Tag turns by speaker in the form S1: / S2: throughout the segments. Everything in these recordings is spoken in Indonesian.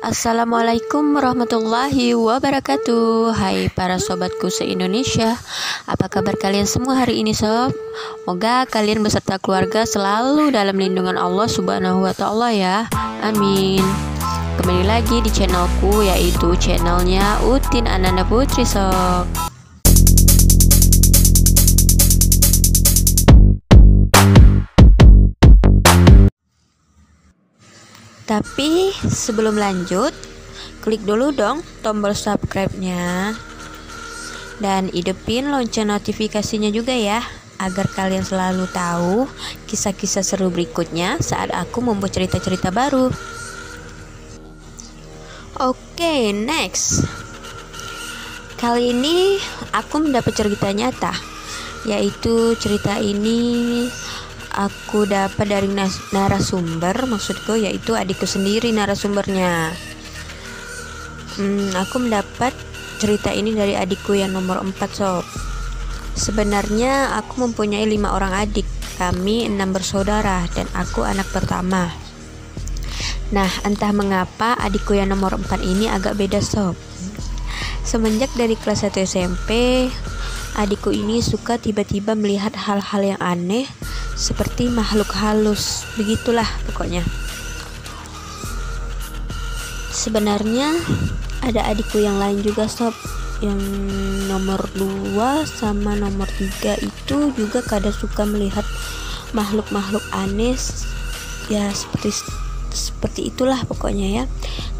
S1: Assalamualaikum warahmatullahi wabarakatuh. Hai para sobatku se-Indonesia, apa kabar kalian semua hari ini sob? Semoga kalian beserta keluarga selalu dalam lindungan Allah subhanahu wa ta'ala ya. Amin. Kembali lagi di channelku, yaitu channelnya Utin Ananda Putri sob. Tapi sebelum lanjut, klik dulu dong tombol subscribe-nya dan hidupin lonceng notifikasinya juga ya, agar kalian selalu tahu kisah-kisah seru berikutnya saat aku membuat cerita-cerita baru. Oke, next. Kali ini aku mendapat cerita nyata, yaitu cerita ini aku dapat dari narasumber, maksudku yaitu adikku sendiri narasumbernya. Aku mendapat cerita ini dari adikku yang nomor 4 sob. Sebenarnya aku mempunyai 5 orang adik. Kami 6 bersaudara dan aku anak pertama. Nah, entah mengapa adikku yang nomor 4 ini agak beda sob. Semenjak dari kelas 1 SMP, adikku ini suka tiba-tiba melihat hal-hal yang aneh seperti makhluk halus, begitulah pokoknya. Sebenarnya ada adikku yang lain juga sob, yang nomor 2 sama nomor 3 itu juga kadang suka melihat makhluk-makhluk aneh ya, seperti itulah pokoknya ya.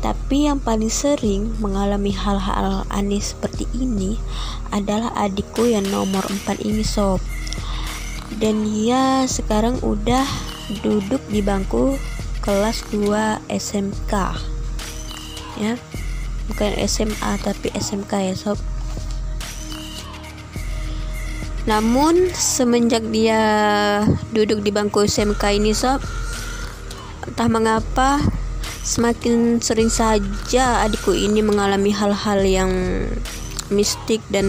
S1: Tapi yang paling sering mengalami hal-hal aneh seperti ini adalah adikku yang nomor 4 ini sob. Dan dia sekarang udah duduk di bangku kelas 2 SMK ya, bukan SMA tapi SMK ya sob. Namun semenjak dia duduk di bangku SMK ini sob, entah mengapa semakin sering saja adikku ini mengalami hal-hal yang mistik dan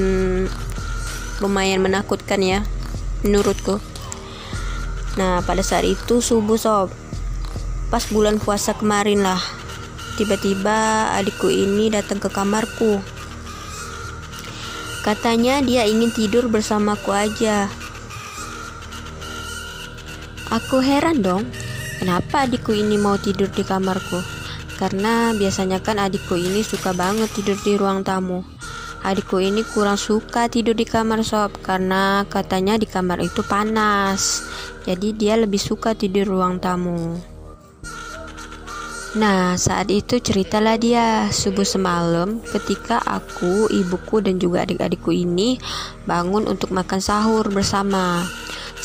S1: lumayan menakutkan ya menurutku. Nah, pada saat itu subuh sob, pas bulan puasa kemarin lah, tiba-tiba adikku ini datang ke kamarku. Katanya dia ingin tidur bersamaku aja. Aku heran dong, kenapa adikku ini mau tidur di kamarku? Karena biasanya kan adikku ini suka banget tidur di ruang tamu. Adikku ini kurang suka tidur di kamar sob, karena katanya di kamar itu panas. Jadi dia lebih suka tidur di ruang tamu. Nah, saat itu ceritalah dia subuh semalam ketika aku, ibuku dan juga adik-adikku ini bangun untuk makan sahur bersama.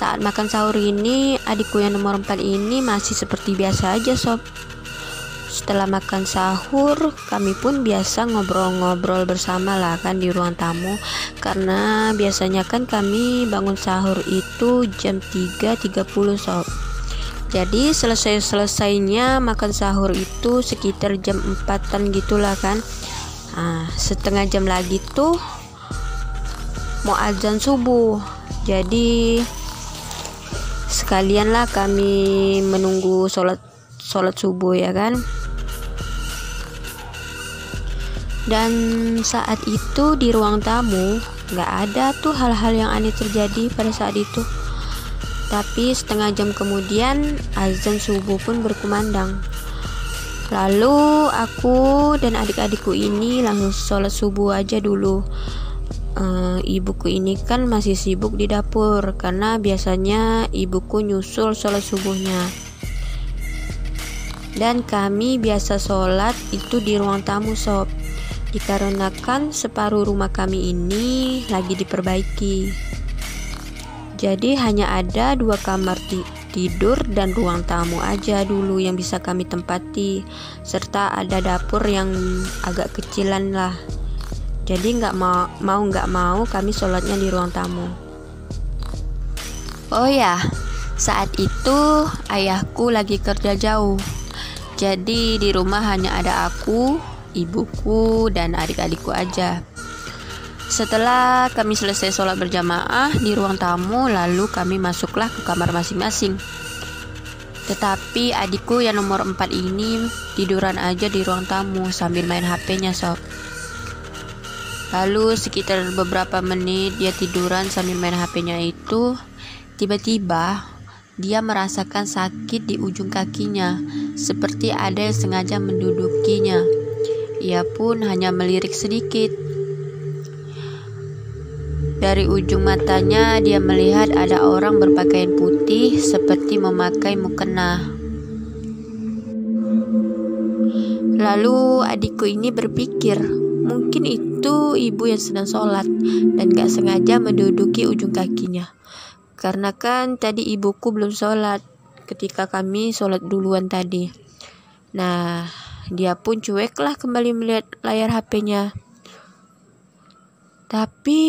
S1: Saat makan sahur ini, adikku yang nomor 4 ini masih seperti biasa aja sob. Setelah makan sahur, kami pun biasa ngobrol-ngobrol bersama lah kan di ruang tamu. Karena biasanya kan kami bangun sahur itu jam 3.30 sob. Jadi selesainya makan sahur itu sekitar jam 4-an gitulah kan. Nah, setengah jam lagi tuh mau azan subuh. Jadi sekalianlah kami menunggu sholat subuh ya kan. Dan saat itu di ruang tamu gak ada tuh hal-hal yang aneh terjadi pada saat itu. Tapi setengah jam kemudian azan subuh pun berkumandang. Lalu aku dan adik-adikku ini langsung sholat subuh aja dulu. Ibuku ini kan masih sibuk di dapur, karena biasanya ibuku nyusul sholat subuhnya. Dan kami biasa sholat itu di ruang tamu sob, dikarenakan separuh rumah kami ini lagi diperbaiki. Jadi hanya ada 2 kamar tidur dan ruang tamu aja dulu yang bisa kami tempati, serta ada dapur yang agak kecilan lah. Jadi nggak mau kami sholatnya di ruang tamu. Oh ya, saat itu ayahku lagi kerja jauh. Jadi di rumah hanya ada aku, ibuku, dan adik-adikku aja. Setelah kami selesai sholat berjamaah di ruang tamu, lalu kami masuklah ke kamar masing-masing. Tetapi adikku yang nomor 4 ini tiduran aja di ruang tamu sambil main HP-nya sob. Lalu sekitar beberapa menit dia tiduran sambil main HP-nya itu, tiba-tiba dia merasakan sakit di ujung kakinya, seperti ada yang sengaja mendudukinya. Ia pun hanya melirik sedikit. Dari ujung matanya dia melihat ada orang berpakaian putih seperti memakai mukena. Lalu adikku ini berpikir, mungkin itu ibu yang sedang sholat dan gak sengaja menduduki ujung kakinya. Karena kan tadi ibuku belum sholat ketika kami sholat duluan tadi. Nah, dia pun cueklah kembali melihat layar HP-nya. Tapi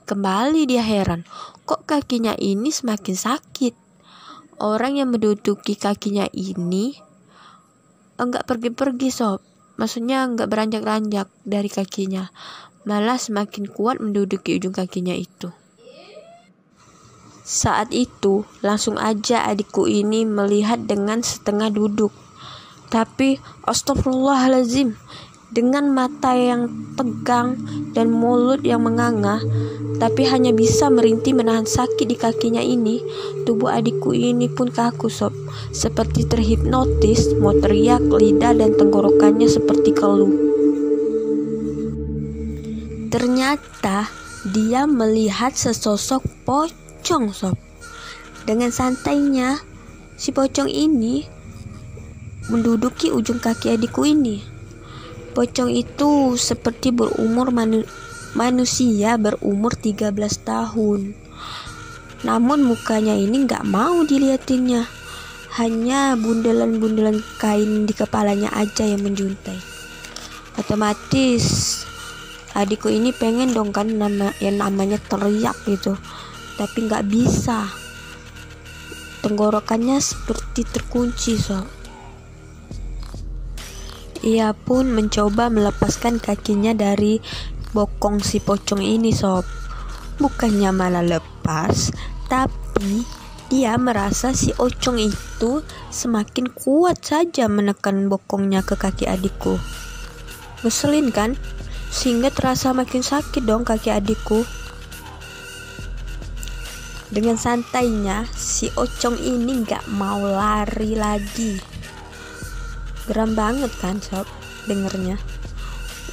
S1: kembali dia heran, kok kakinya ini semakin sakit. Orang yang menduduki kakinya ini enggak pergi-pergi sob. Maksudnya enggak beranjak-ranjak dari kakinya, malah semakin kuat menduduki ujung kakinya itu. Saat itu langsung aja adikku ini melihat dengan setengah duduk. Tapi astagfirullahalazim, dengan mata yang tegang dan mulut yang menganga, tapi hanya bisa merintih menahan sakit di kakinya ini, tubuh adikku ini pun kaku sob, seperti terhipnotis, mau teriak, lidah dan tenggorokannya seperti keluh. Ternyata dia melihat sesosok pocong sob. Dengan santainya si pocong ini menduduki ujung kaki adikku ini. Pocong itu seperti berumur manusia berumur 13 tahun. Namun mukanya ini gak mau dilihatinnya. Hanya bundelan-bundelan kain di kepalanya aja yang menjuntai. Otomatis adikku ini pengen dong kan yang namanya teriak gitu, tapi gak bisa. Tenggorokannya seperti terkunci sob. Ia pun mencoba melepaskan kakinya dari bokong si pocong ini sob. Bukannya malah lepas, tapi dia merasa si pocong itu semakin kuat saja menekan bokongnya ke kaki adikku. Ngeselin kan? Sehingga terasa makin sakit dong kaki adikku. Dengan santainya si pocong ini gak mau lari lagi. Geram banget kan sob dengernya.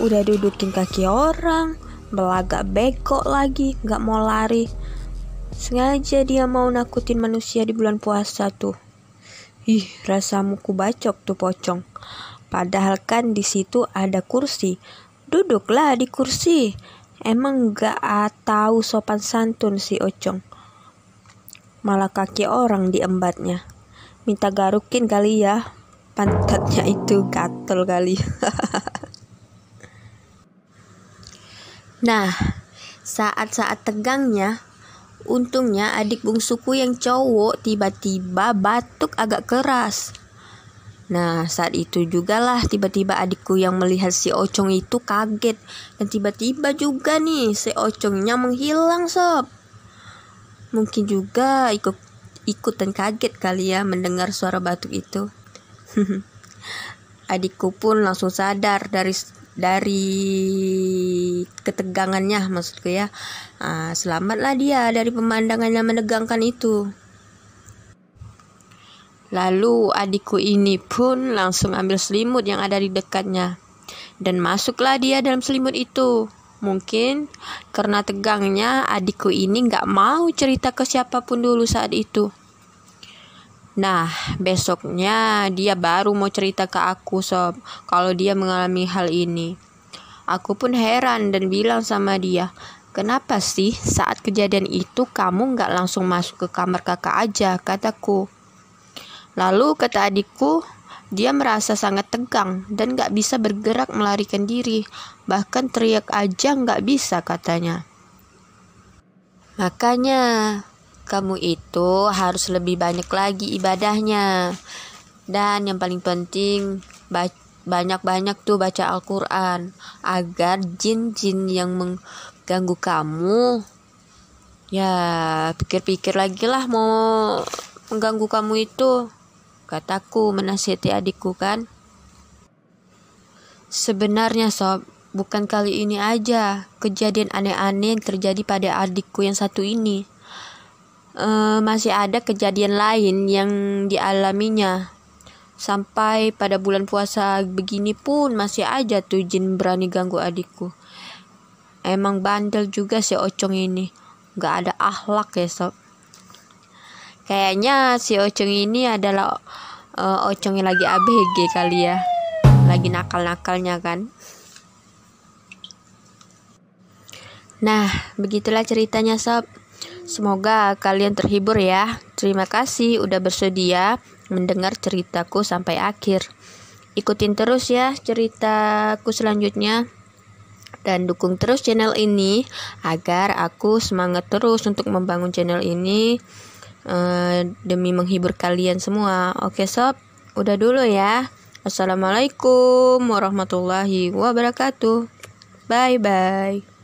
S1: Udah dudukin kaki orang, belagak bego lagi, gak mau lari. Sengaja dia mau nakutin manusia di bulan puasa tuh. Ih, rasamu ku bacok tuh pocong. Padahal kan di situ ada kursi. Duduklah di kursi. Emang gak tahu sopan santun si pocong. Malah kaki orang diembatnya. Minta garukin kali ya. Pantatnya itu gatel kali. Nah, saat-saat tegangnya, untungnya adik bungsuku yang cowok tiba-tiba batuk agak keras. Nah, saat itu jugalah tiba-tiba adikku yang melihat si pocong itu kaget. Dan tiba-tiba juga nih si pocongnya menghilang sob. Mungkin juga ikutan kaget kali ya mendengar suara batuk itu. Adikku pun langsung sadar dari ketegangannya, maksudku ya. Selamatlah dia dari pemandangan yang menegangkan itu. Lalu adikku ini pun langsung ambil selimut yang ada di dekatnya dan masuklah dia dalam selimut itu. Mungkin karena tegangnya adikku ini gak mau cerita ke siapapun dulu saat itu. Nah, besoknya dia baru mau cerita ke aku sob kalau dia mengalami hal ini. Aku pun heran dan bilang sama dia, kenapa sih saat kejadian itu kamu gak langsung masuk ke kamar kakak aja, kataku. Lalu kata adikku, dia merasa sangat tegang dan gak bisa bergerak melarikan diri. Bahkan teriak aja gak bisa katanya. Makanya kamu itu harus lebih banyak lagi ibadahnya. Dan yang paling penting, banyak-banyak tuh baca Al-Quran. Agar jin-jin yang mengganggu kamu, ya pikir-pikir lagi lah mau mengganggu kamu itu. kataku menasihati adikku kan. Sebenarnya sob, bukan kali ini aja kejadian aneh-aneh yang terjadi pada adikku yang satu ini. Masih ada kejadian lain yang dialaminya. Sampai pada bulan puasa begini pun masih aja tuh jin berani ganggu adikku. Emang bandel juga si Ocong ini, gak ada akhlak ya sob. Kayaknya si Ocong ini adalah Ocong yang lagi ABG kali ya, lagi nakal-nakalnya kan. Nah, begitulah ceritanya sob. Semoga kalian terhibur ya. Terima kasih udah bersedia mendengar ceritaku sampai akhir. Ikutin terus ya ceritaku selanjutnya. Dan dukung terus channel ini agar aku semangat terus untuk membangun channel ini demi menghibur kalian semua. Oke sob, udah dulu ya. Assalamualaikum warahmatullahi wabarakatuh. Bye bye.